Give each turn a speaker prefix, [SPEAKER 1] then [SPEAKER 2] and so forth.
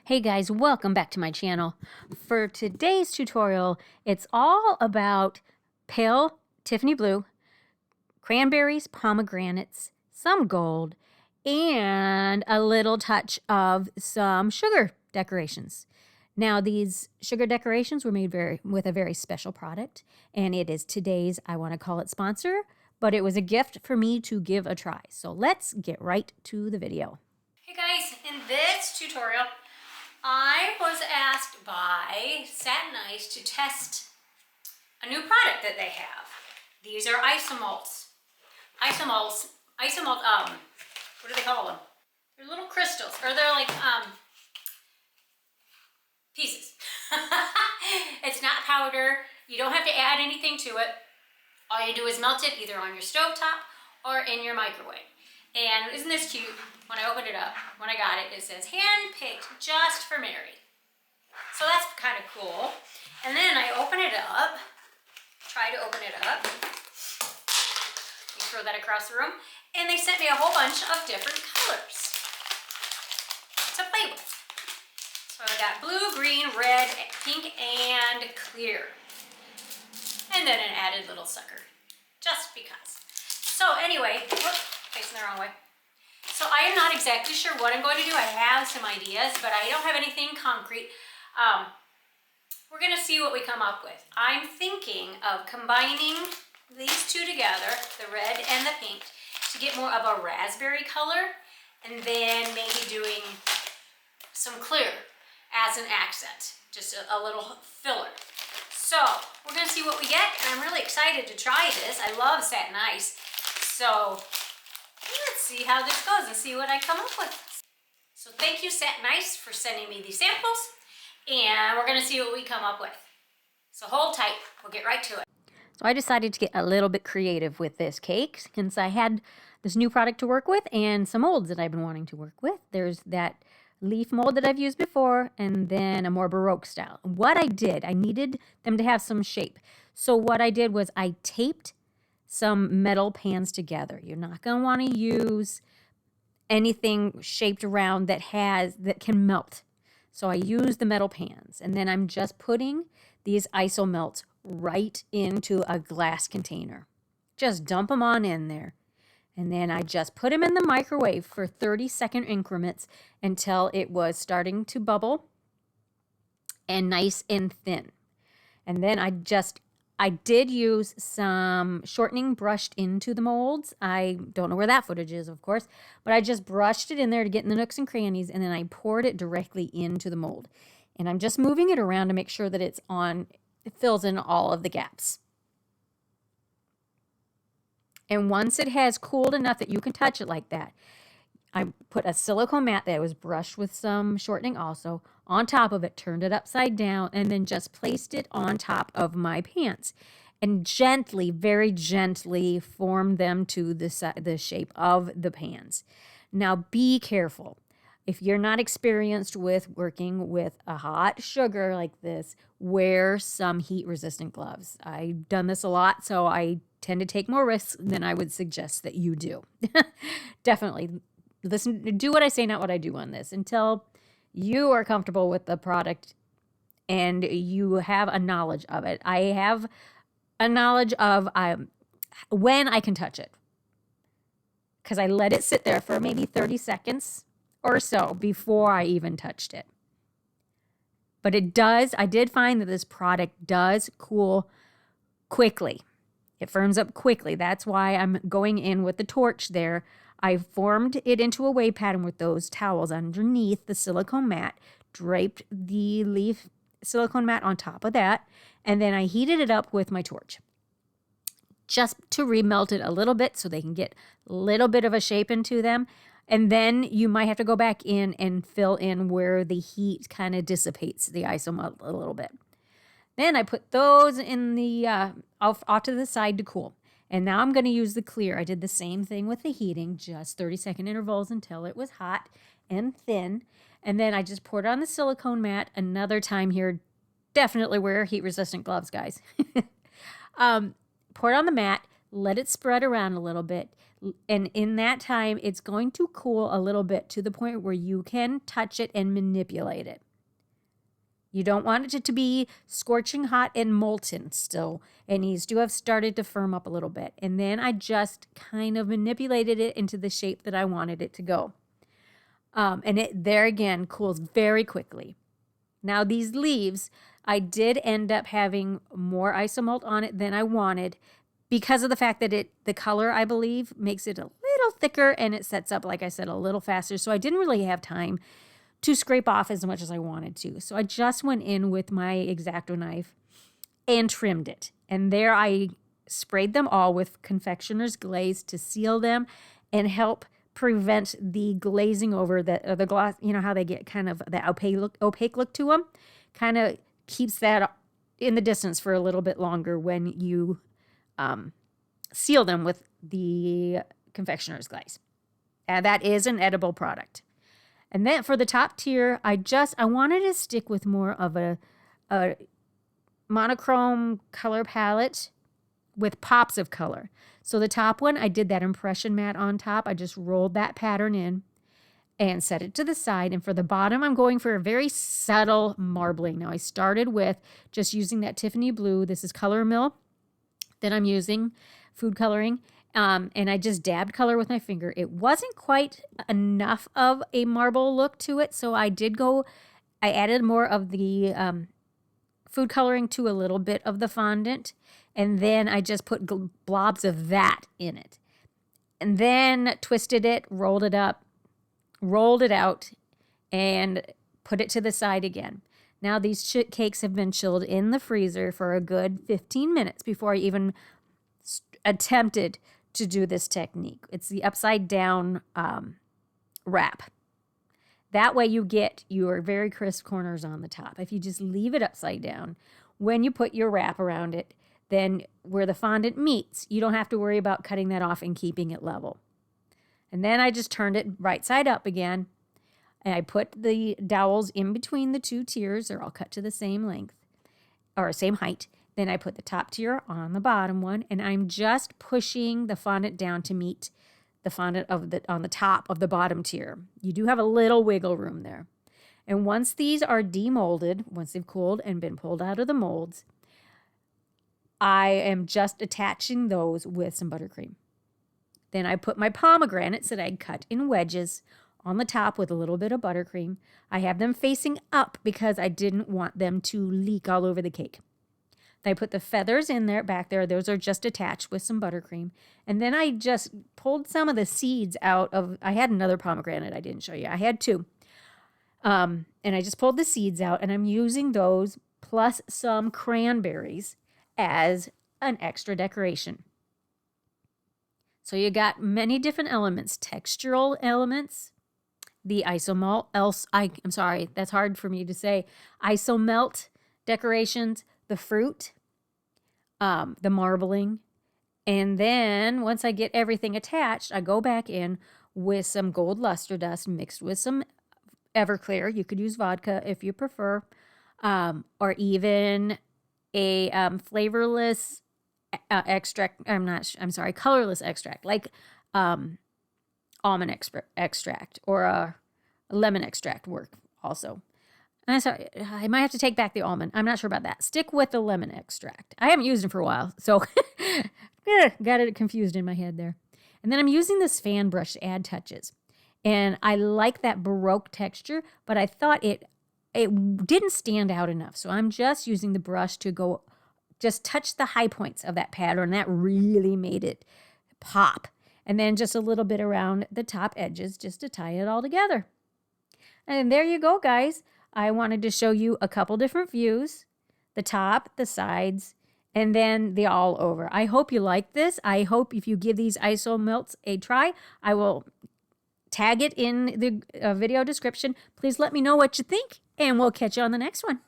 [SPEAKER 1] Hey guys, welcome back to my channel. For today's tutorial, it's all about pale Tiffany blue, cranberries, pomegranates, some gold, and a little touch of some sugar decorations. Now, these sugar decorations were made with a very special product, and it is today's, I want to call it sponsor, but it was a gift for me to give a try. So let's get right to the video. Hey guys, in this tutorial, I was asked by Satin Ice to test a new product that they have. These are ISOMELTS. What do they call them? They're little crystals, or they're like pieces. It's not powder. You don't have to add anything to it. All you do is melt it either on your stovetop or in your microwave. And isn't this cute? When I opened it up, when I got it, it says hand-picked just for Mary. So that's kind of cool. And then I open it up, try to open it up. You throw that across the room. And they sent me a whole bunch of different colors to play with. So I got blue, green, red, pink, and clear. And then an added little sucker, just because. So anyway, whoops, facing the wrong way. So I am not exactly sure what I'm going to do. I have some ideas, but I don't have anything concrete. We're going to see what we come up with. I'm thinking of combining these two together, the red and the pink, to get more of a raspberry color, and then maybe doing some clear as an accent, just a little filler. So we're going to see what we get, and I'm really excited to try this. I love Satin Ice. So let's see how this goes and see what I come up with. So thank you, Satin Ice, for sending me these samples, and we're going to see what we come up with. So hold tight. We'll get right to it. So I decided to get a little bit creative with this cake since I had this new product to work with and some molds that I've been wanting to work with. There's that leaf mold that I've used before, and then a more Baroque style. What I did, I needed them to have some shape. So what I did was I taped some metal pans together. You're not going to want to use anything shaped around that can melt. So I used the metal pans, and then I'm just putting these ISOMELTS right into a glass container. Just dump them on in there. And then I just put them in the microwave for 30-second increments until it was starting to bubble and nice and thin. And then I did use some shortening brushed into the molds. I don't know where that footage is, of course, but I just brushed it in there to get in the nooks and crannies, and then I poured it directly into the mold. And I'm just moving it around to make sure that it fills in all of the gaps. And once it has cooled enough that you can touch it like that, I put a silicone mat that was brushed with some shortening also on top of it, turned it upside down, and then just placed it on top of my pans and gently, very gently formed them to the shape of the pans. Now be careful. If you're not experienced with working with a hot sugar like this, wear some heat-resistant gloves. I've done this a lot, so I tend to take more risks than I would suggest that you do. Definitely do what I say, not what I do on this, until you are comfortable with the product and you have a knowledge of it. I have a knowledge of when I can touch it, because I let it sit there for maybe 30 seconds or so before I even touched it. But I did find that this product does cool quickly. It firms up quickly. That's why I'm going in with the torch there. I formed it into a wave pattern with those towels underneath the silicone mat, draped the leaf silicone mat on top of that, and then I heated it up with my torch just to remelt it a little bit so they can get a little bit of a shape into them. And then you might have to go back in and fill in where the heat kind of dissipates the isomelt a little bit. Then I put those in the off to the side to cool. And now I'm going to use the clear. I did the same thing with the heating, just 30-second intervals until it was hot and thin. And then I just poured on the silicone mat. Another time here, definitely wear heat-resistant gloves, guys. Poured on the mat,
[SPEAKER 2] let it spread around a little bit. And in that time, it's going to cool a little bit to the point where you can touch it and manipulate it. You don't want it to be scorching hot and molten still. It needs to have started to firm up a little bit. And then I just kind of manipulated it into the shape that I wanted it to go. And it, there again, cools very quickly. Now these leaves, I did end up having more isomalt on it than I wanted because of the fact that the color, I believe, makes it a little thicker and it sets up, like I said, a little faster. So I didn't really have time to scrape off as much as I wanted to. So I just went in with my X-Acto knife and trimmed it. And there I sprayed them all with confectioner's glaze to seal them and help prevent the glazing over the gloss. You know how they get kind of the opaque look to them? Kind of keeps that in the distance for a little bit longer when you seal them with the confectioner's glaze. And that is an edible product. And then for the top tier, I wanted to stick with more of a monochrome color palette with pops of color. So the top one, I did that impression mat on top. I just rolled that pattern in and set it to the side. And for the bottom, I'm going for a very subtle marbling. Now I started with just using that Tiffany blue. This is Color Mill that I'm using, food coloring. And I just dabbed color with my finger. It wasn't quite enough of a marble look to it. So I added more of the food coloring to a little bit of the fondant. And then I just put blobs of that in it. And then twisted it, rolled it up, rolled it out, and put it to the side again. Now these cakes have been chilled in the freezer for a good 15 minutes before I even attempted to do this technique. It's the upside down wrap. That way you get your very crisp corners on the top. If you just leave it upside down, when you put your wrap around it, then where the fondant meets, you don't have to worry about cutting that off and keeping it level. And then I just turned it right side up again. And I put the dowels in between the two tiers. They're all cut to the same length or same height. Then I put the top tier on the bottom one, and I'm just pushing the fondant down to meet the fondant on the top of the bottom tier. You do have a little wiggle room there. And once these are demolded, once they've cooled and been pulled out of the molds, I am just attaching those with some buttercream. Then I put my pomegranates that I'd cut in wedges on the top with a little bit of buttercream. I have them facing up because I didn't want them to leak all over the cake. I put the feathers in there, back there. Those are just attached with some buttercream. And then I just pulled some of the seeds out of, I had another pomegranate I didn't show you. I had two. And I just pulled the seeds out, and I'm using those plus some cranberries as an extra decoration. So you got many different elements, textural elements, the I'm sorry, that's hard for me to say, isomelt decorations, the fruit, the marbling, and then once I get everything attached, I go back in with some gold luster dust mixed with some Everclear. You could use vodka if you prefer, or even a flavorless extract. Colorless extract, like almond extract or a lemon extract work also. I'm sorry, I might have to take back the almond. I'm not sure about that. Stick with the lemon extract. I haven't used it for a while, so got it confused in my head there. And then I'm using this fan brush to add touches. And I like that Baroque texture, but I thought it didn't stand out enough. So I'm just using the brush to just touch the high points of that pattern. That really made it pop. And then just a little bit around the top edges just to tie it all together. And there you go, guys. I wanted to show you a couple different views, the top, the sides, and then the all over. I hope you like this. I hope if you give these ISOMELTS a try, I will tag it in the video description. Please let me know what you think, and we'll catch you on the next one.